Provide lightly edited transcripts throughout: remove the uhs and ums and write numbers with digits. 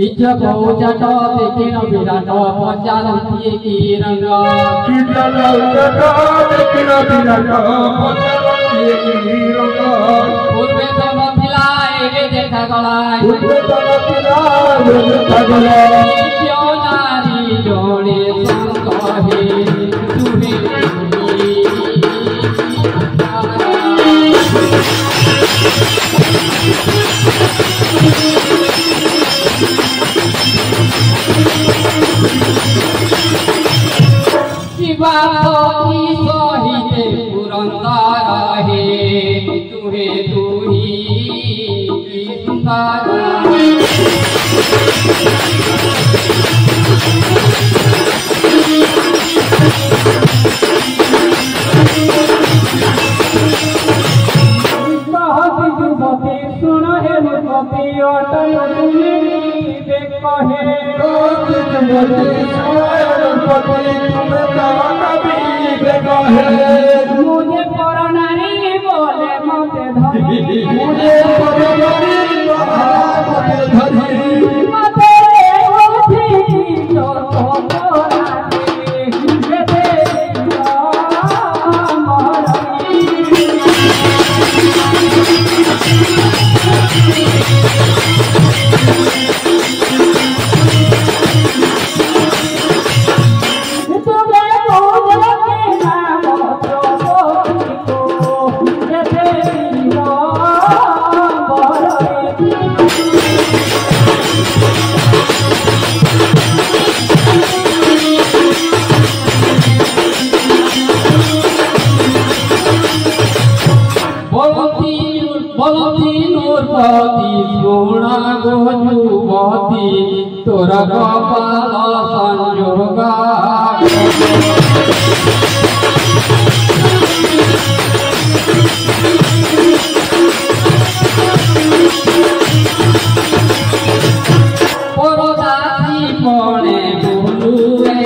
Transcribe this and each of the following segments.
इच्छा बहुचट देखिन विराट पचालंती की रंग इच्छा बहुचट देखिन विराट पचालंती की रंग पूर्वे तो नथिला एगे देखा गला पूर्वे तो नथिला एगे देखा गला क्यों नारी जोड़े संग हे शिवा की सोहिते पुरंदर हे तुहे तुही सुंदर सुन हे रूपती अटल तुम्हें देख हे मुझे परनारी बोले मते धरी मुझे परनारी बोले धरी मते उठी तो तोरा कपाल संजोगा परदासी पड़े बोलुए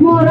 मोर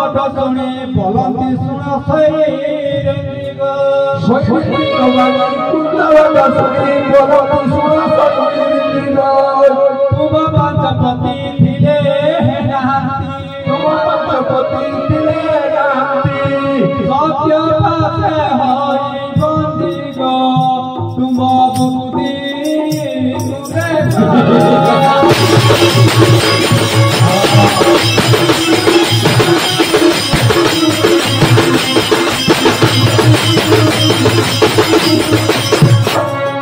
শুনি বলন্তি শুণ তুম পঞ্চপতি ଥିଲେ সত্য পাশে হই বন্দি গো তুম বুদ্ধি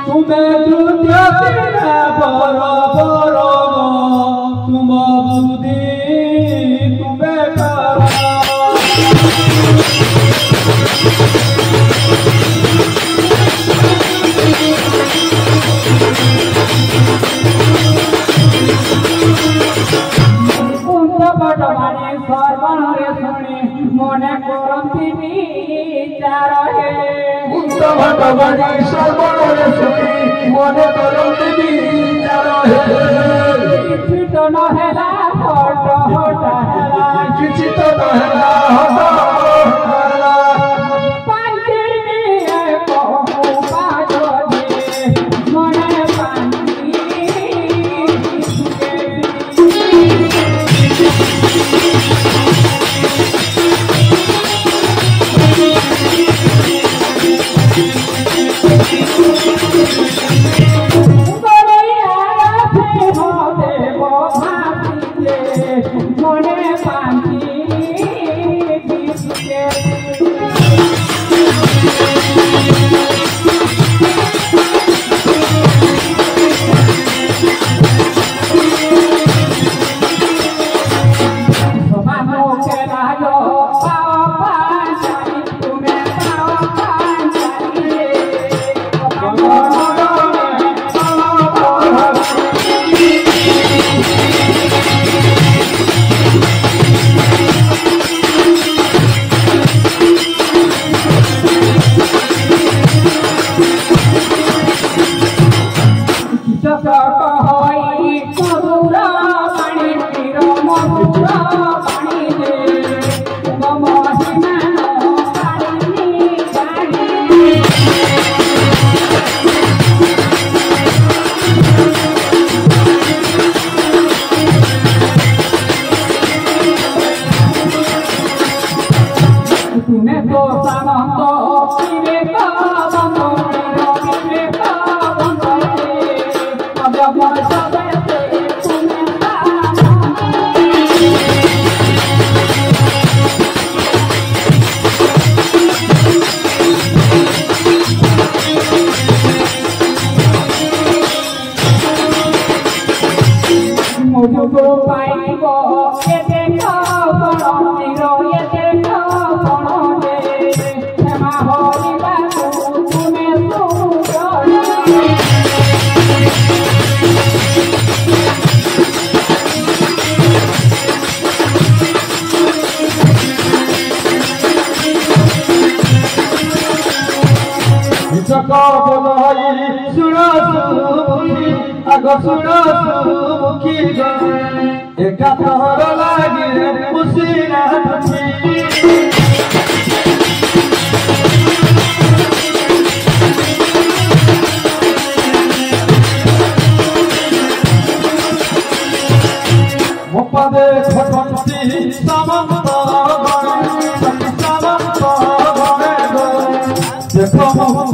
তুমে দুনিয়া বড় বড় তুম বুদ্ধি তুমে সর্বণরে শুনি মনে করন্তি বিচার হে ভগবানী সর্বণরে শুনি মনে করন্তি বিচার হে କିଛି ତ ନହେଲା ହଟ ହଟା ହେଲା କିଛି ତ ନହେଲା ହଟ ହେଲା ପାଞ୍ଚିଏ କହୁ ପାଗରେ ମନେ ପାନ୍ତି মনে পান্তি तुने तो सामंत पीरे का बंधो पीरे का बंधो अब मन सबे तुने मुझको पाइबो ये देखो बड़ो ये देखो आग सुन सुमुखी एका तोहर लागे खुशी राठी मोपदे खटंती सामंत गणे सामंत गणे देखो